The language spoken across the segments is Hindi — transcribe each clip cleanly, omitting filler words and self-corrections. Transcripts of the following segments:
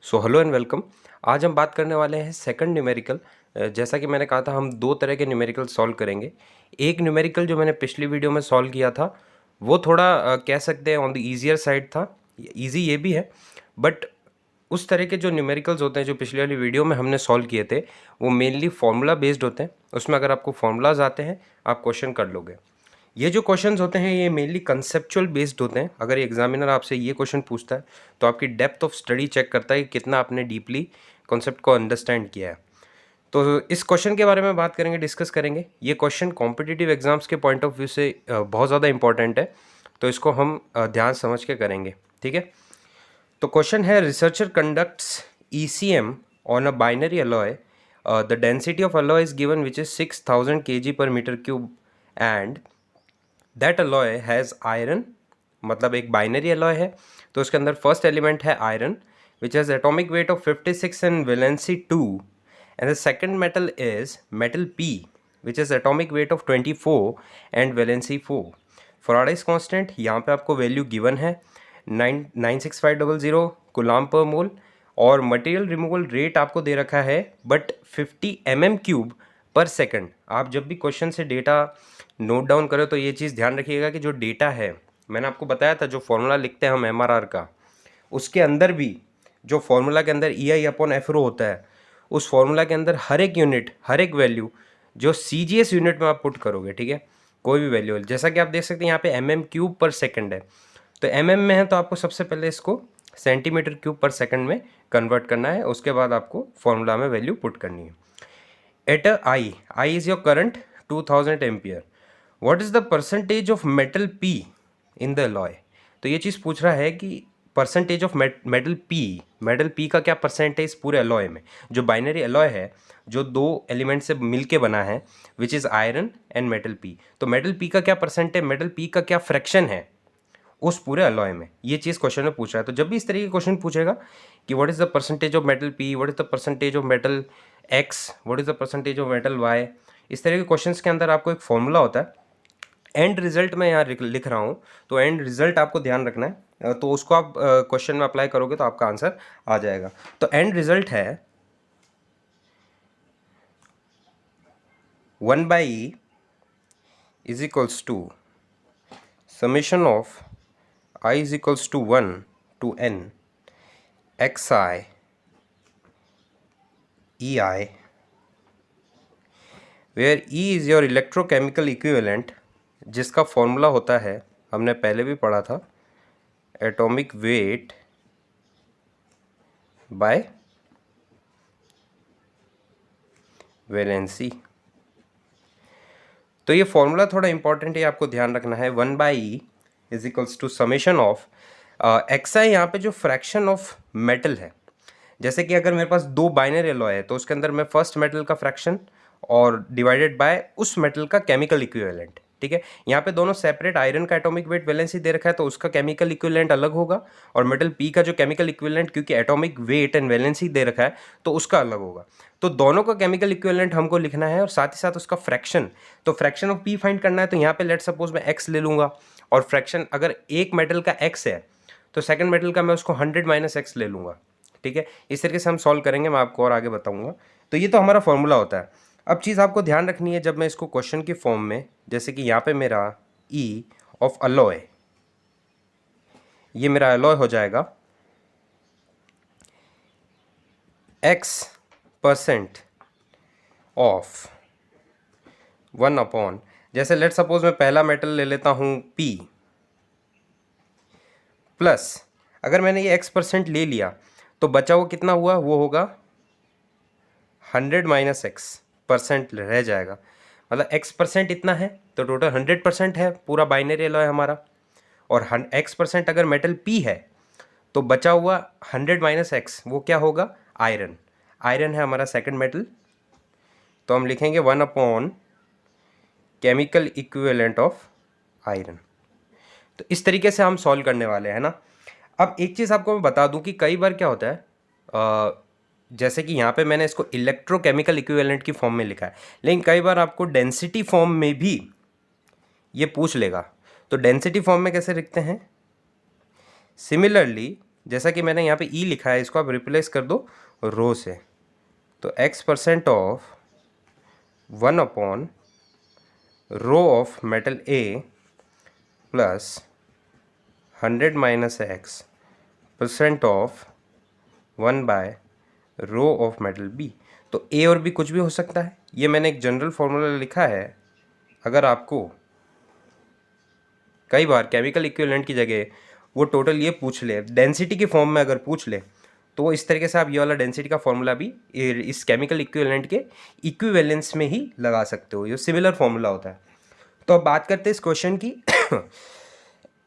So hello and welcome. आज हम बात करने वाले हैं सेकंड न्यूमेरिकल। जैसा कि मैंने कहा था हम दो तरह के न्यूमेरिकल सॉल्व करेंगे। एक न्यूमेरिकल जो मैंने पिछली वीडियो में सॉल्व किया था वो थोड़ा कह सकते हैं ऑन द ईजियर साइड था। ईजी ये भी है, बट उस तरह के जो न्यूमेरिकल्स होते हैं जो पिछली वाली वीडियो में हमने सॉल्व किए थे वो मेनली फार्मूला बेस्ड होते हैं। उसमें अगर आपको फार्मूलाज आते हैं आप क्वेश्चन कर लोगे। ये जो क्वेश्चंस होते हैं ये मेनली कंसेप्चुअल बेस्ड होते हैं। अगर एग्जामिनर आपसे ये क्वेश्चन पूछता है तो आपकी डेप्थ ऑफ स्टडी चेक करता है कि कितना आपने डीपली कॉन्सेप्ट को अंडरस्टैंड किया है। तो इस क्वेश्चन के बारे में बात करेंगे, डिस्कस करेंगे। ये क्वेश्चन कॉम्पिटिटिव एग्जाम्स के पॉइंट ऑफ व्यू से बहुत ज़्यादा इंपॉर्टेंट है, तो इसको हम ध्यान समझ के करेंगे। ठीक है, तो क्वेश्चन है researcher conducts ECM on a binary alloy. The density of alloy is given which is 6000 kg/m³ and that alloy has iron. मतलब एक बाइनरी अलॉय है तो उसके अंदर फर्स्ट एलिमेंट है iron which has atomic weight of 56 and valency 2 and the second metal is metal P which is atomic weight of 24 and valency 4। Faraday's constant यहाँ पे आपको वैल्यू गिवन है 96500 कूलम्ब पर मोल और मटेरियल रिमूवल रेट आपको दे रखा है बट 50 mm³ आप जब भी क्वेश्चन से डेटा नोट डाउन करें तो ये चीज़ ध्यान रखिएगा कि जो डेटा है मैंने आपको बताया था जो फॉर्मूला लिखते हैं हम MRR का, उसके अंदर भी जो फॉर्मूला के अंदर EI/FRO होता है उस फॉर्मूला के अंदर हर एक यूनिट, हर एक वैल्यू जो CGS यूनिट में आप पुट करोगे, ठीक है, कोई भी वैल्यू, जैसा कि आप देख सकते हैं यहाँ पे mm³/सेकंड है, तो mm में है तो आपको सबसे पहले इसको cm³/सेकंड में कन्वर्ट करना है, उसके बाद आपको फॉर्मूला में वैल्यू पुट करनी है। At I is your current 2000 ampere, what is the percentage of metal P in the alloy. तो ये चीज़ पूछ रहा है कि परसेंटेज ऑफ मेटल P का क्या परसेंटेज पूरे अलॉय में, जो बाइनरी अलॉय है जो दो एलिमेंट से मिलके बना है which is iron and metal P, तो मेटल P का क्या परसेंट है, मेटल P का क्या फ्रैक्शन है उस पूरे अलॉय में, ये चीज़ क्वेश्चन में पूछ रहा है। तो जब भी इस तरीके का क्वेश्चन पूछेगा कि what is the percentage of metal P, what is the percentage of metal X, what is the percentage of metal Y, इस तरह के क्वेश्चंस के अंदर आपको एक फॉर्मूला होता है। एंड रिजल्ट में यहाँ लिख रहा हूँ तो एंड रिजल्ट आपको ध्यान रखना है, तो उसको आप क्वेश्चन में अप्लाई करोगे तो आपका आंसर आ जाएगा। तो एंड रिजल्ट है 1/E is equals to summation of I is equals to 1 to n xi ei, where E is your electrochemical equivalent, जिसका फॉर्मूला होता है, हमने पहले भी पढ़ा था, एटॉमिक वेट बाय वैलेंसी। तो ये फॉर्मूला थोड़ा इंपॉर्टेंट है, आपको ध्यान रखना है। 1/E is equals to summation of xi, यहाँ पे जो फ्रैक्शन ऑफ मेटल है, जैसे कि अगर मेरे पास दो बाइनरी अलॉय है तो उसके अंदर मैं फर्स्ट मेटल का फ्रैक्शन और डिवाइडेड बाय उस मेटल का केमिकल इक्विवेलेंट, ठीक है। यहाँ पे दोनों सेपरेट, आयरन का एटॉमिक वेट वैलेंसी दे रखा है तो उसका केमिकल इक्विवेलेंट अलग होगा और मेटल P का जो केमिकल इक्विवेलेंट, क्योंकि एटॉमिक वेट एंड वैलेंसी दे रखा है तो उसका अलग होगा। तो दोनों का केमिकल इक्विवेलेंट हमको लिखना है और साथ ही साथ उसका फ्रैक्शन, तो फ्रैक्शन ऑफ P फाइंड करना है। तो यहाँ पे लेट सपोज मैं X ले लूँगा और फ्रैक्शन अगर एक मेटल का X है तो सेकंड मेटल का मैं उसको 100 - X ले लूँगा, ठीक है। इस तरीके से हम सॉल्व करेंगे, मैं आपको और आगे बताऊंगा। तो ये तो हमारा फॉर्मूला होता है। अब चीज़ आपको ध्यान रखनी है जब मैं इसको क्वेश्चन की फॉर्म में, जैसे कि यहाँ पे मेरा E ऑफ अलॉय, ये मेरा अलॉय हो जाएगा X% ऑफ 1/, जैसे लेट सपोज मैं पहला मेटल ले लेता हूँ P, प्लस अगर मैंने ये X% ले लिया तो बचा हुआ कितना हुआ, वो होगा 100 - X% रह जाएगा। मतलब X% इतना है तो टोटल 100% है पूरा बाइनरी अलॉय हमारा, और X% अगर मेटल P है तो बचा हुआ 100 - X वो क्या होगा, आयरन। आयरन है हमारा सेकंड मेटल, तो हम लिखेंगे 1/, केमिकल इक्विवेलेंट ऑफ आयरन। तो इस तरीके से हम सॉल्व करने वाले हैं ना। अब एक चीज़ आपको मैं बता दूं कि कई बार क्या होता है, जैसे कि यहाँ पे मैंने इसको इलेक्ट्रोकेमिकल इक्विवेलेंट की फॉर्म में लिखा है, लेकिन कई बार आपको डेंसिटी फॉर्म में भी ये पूछ लेगा। तो डेंसिटी फॉर्म में कैसे लिखते हैं, सिमिलरली जैसा कि मैंने यहाँ पे ई लिखा है, इसको आप रिप्लेस कर दो रो से, तो x% of 1 upon rho of metal A plus 100 minus x% of 1 by rho of metal B. तो ए और बी कुछ भी हो सकता है, ये मैंने एक जनरल फॉर्मूला लिखा है। अगर आपको कई बार केमिकल इक्विवेलेंट की जगह वो टोटल ये पूछ ले, डेंसिटी के फॉर्म में अगर पूछ ले, तो इस तरीके से आप ये वाला डेंसिटी का फॉर्मूला भी इस केमिकल इक्विवेलेंट के इक्विवेलेंस में ही लगा सकते हो, ये सिमिलर फॉर्मूला होता है। तो अब बात करते हैं इस क्वेश्चन की।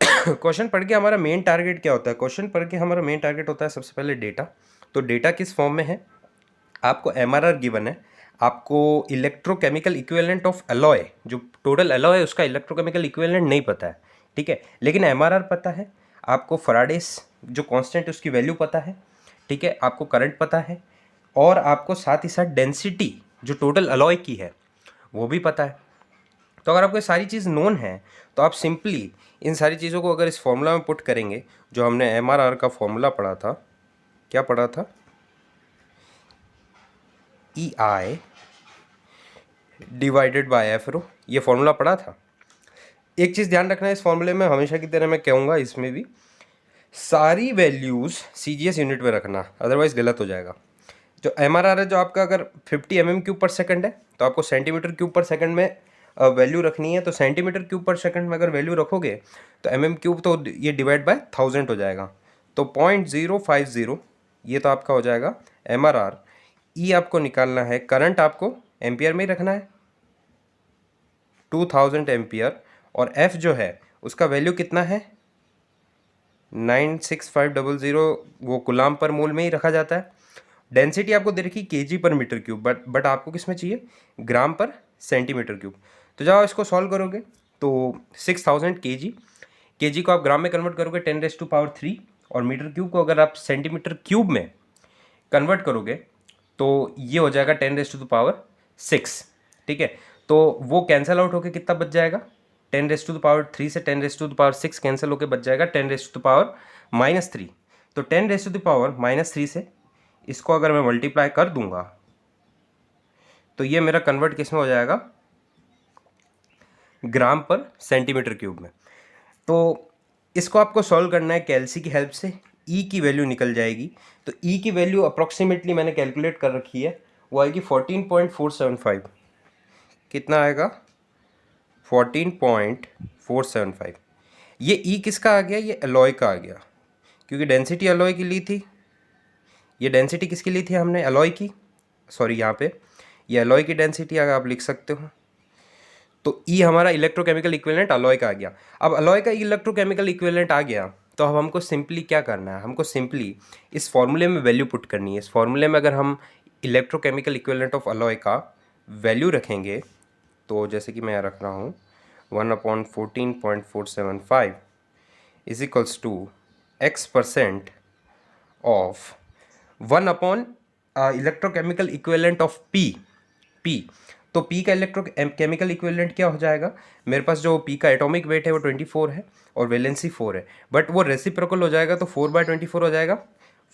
क्वेश्चन पढ़ के हमारा मेन टारगेट क्या होता है? क्वेश्चन पढ़ के हमारा मेन टारगेट होता है सबसे पहले डेटा। तो डेटा किस फॉर्म में है? आपको एमआरआर गिवन है, आपको इलेक्ट्रोकेमिकल इक्विवेलेंट ऑफ अलॉय, जो टोटल अलॉय है उसका इलेक्ट्रोकेमिकल इक्विवेलेंट नहीं पता है, ठीक है, लेकिन एमआरआर पता है। आपको फराडेस जो कांस्टेंट है उसकी वैल्यू पता है, ठीक है, आपको करंट पता है, और आपको साथ ही साथ डेंसिटी जो टोटल अलॉय की है वो भी पता है। तो अगर आपको ये सारी चीज़ नोन है तो आप सिंपली इन सारी चीज़ों को अगर इस फॉर्मूला में पुट करेंगे, जो हमने एमआरआर का फॉर्मूला पढ़ा था, क्या पढ़ा था? ई आई डिवाइडेड बाय एफ रो, ये फॉर्मूला पढ़ा था। एक चीज़ ध्यान रखना है इस फॉर्मूले में, हमेशा की तरह मैं कहूँगा इसमें भी सारी वैल्यूज़ सीजीएस यूनिट में रखना, अदरवाइज गलत हो जाएगा। जो एमआरआर है जो आपका अगर 50 mm³ पर सेकंड है तो आपको सेंटीमीटर क्यूब पर सेकंड में वैल्यू रखनी है। तो सेंटीमीटर क्यूब पर सेकंड में अगर वैल्यू रखोगे तो mm³ तो ये डिवाइड बाय 1000 हो जाएगा, तो 0.050 ये तो आपका हो जाएगा एमआरआर। ई आपको निकालना है, करंट आपको एम्पियर में ही रखना है 2000 एम्पियर, और एफ जो है उसका वैल्यू कितना है 96500, वो कुलाम पर मोल में ही रखा जाता है। डेंसिटी आपको दे रखी केजी पर मीटर क्यूब, बट आपको किस में चाहिए? ग्राम पर सेंटीमीटर क्यूब। तो जब आप इसको सॉल्व करोगे तो 6000 केजी को आप ग्राम में कन्वर्ट करोगे 10⁻³ और मीटर क्यूब को अगर आप सेंटीमीटर क्यूब में कन्वर्ट करोगे तो ये हो जाएगा 10⁻6, ठीक है। तो वो कैंसिल आउट होके कितना बच जाएगा? 10⁻3 से 10⁻6 कैंसिल होके बच जाएगा 10⁻⁻3। तो 10⁻⁻3 से इसको अगर मैं मल्टीप्लाई कर दूंगा तो ये मेरा कन्वर्ट किस में हो जाएगा? ग्राम पर सेंटीमीटर क्यूब में। तो इसको आपको सॉल्व करना है कैलसी की हेल्प से, ई की वैल्यू निकल जाएगी। तो ई की वैल्यू अप्रॉक्सीमेटली मैंने कैलकुलेट कर रखी है, वो आएगी 14.475। कितना आएगा? 14.475। ये ई किसका आ गया? ये अलॉय का आ गया, क्योंकि डेंसिटी अलॉय की ली थी। ये डेंसिटी किसकी ली थी हमने? अलॉय की, सॉरी यहाँ पे ये अलॉय की डेंसिटी अगर आप लिख सकते हो। तो ई हमारा इलेक्ट्रोकेमिकल इक्विवेलेंट अलॉय का आ गया। अब अलॉय का इलेक्ट्रोकेमिकल इक्विवेलेंट आ गया तो अब हमको सिंपली क्या करना है? हमको सिंपली इस फॉर्मूले में वैल्यू पुट करनी है। इस फॉर्मूले में अगर हम इलेक्ट्रोकेमिकल इक्विवेलेंट ऑफ अलॉय का वैल्यू रखेंगे, तो जैसे कि मैं यहाँ रख रहा हूँ 1/14.475 is equals to x% of 1 electrochemical equivalent of P। तो P का इलेक्ट्रोकेमिकल इक्विवेलेंट क्या हो जाएगा? मेरे पास जो P का एटॉमिक वेट है वो 24 है और वैलेंसी 4 है, बट वो रेसिप्रोकल हो जाएगा तो 4/24 हो जाएगा।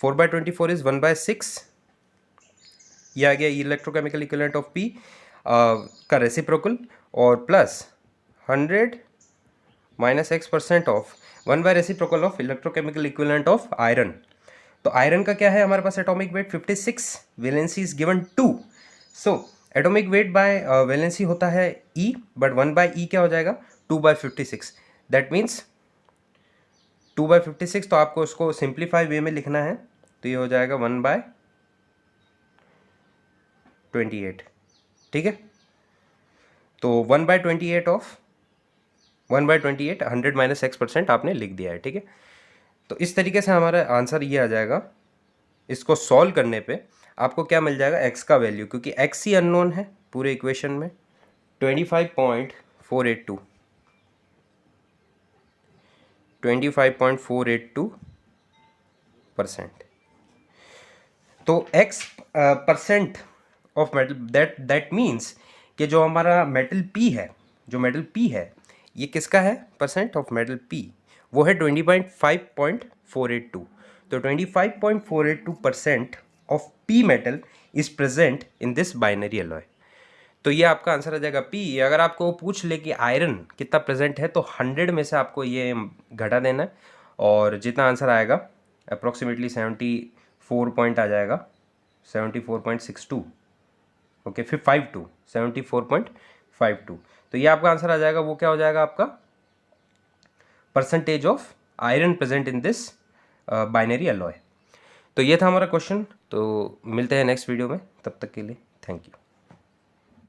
4/24 इज 1/6। ये आ गया इलेक्ट्रोकेमिकल इक्विवेलेंट ऑफ P का रेसिप्रोकल, और plus 100 minus x% of reciprocal of electrochemical equivalent of iron. तो आयरन का क्या है हमारे पास? Atomic weight 56, valency is given 2। So atomic weight by valency होता है E, बट 1/E क्या हो जाएगा? 2/56। That means 2/56। तो आपको उसको सिंप्लीफाई वे में लिखना है, तो ये हो जाएगा 1/28, ठीक है। तो 1/28 ऑफ 1/28 100 माइनस x% आपने लिख दिया है, ठीक है। तो इस तरीके से हमारा आंसर ये आ जाएगा। इसको सॉल्व करने पे आपको क्या मिल जाएगा? x का वैल्यू, क्योंकि x ही अननोन है पूरे इक्वेशन में, 25.482 25.482%। तो x% of metal, that means कि जो हमारा मेटल P है, जो मेटल P है ये किसका है? परसेंट ऑफ मेटल P, वो है 25.482। तो तो 25.482% of P metal is present in this binary alloy. तो ये आपका आंसर आ जाएगा पी। अगर आपको पूछ ले कि आयरन कितना प्रेजेंट है तो 100 में से आपको ये घटा देना है और जितना आंसर आएगा अप्रॉक्सीमेटली 74 पॉइंट आ जाएगा, 74.62, ओके, फिर 52, 74.52। तो ये आपका आंसर आ जाएगा, वो क्या हो जाएगा आपका percentage of iron present in this binary alloy. तो ये था हमारा क्वेश्चन। तो मिलते हैं नेक्स्ट वीडियो में, तब तक के लिए थैंक यू।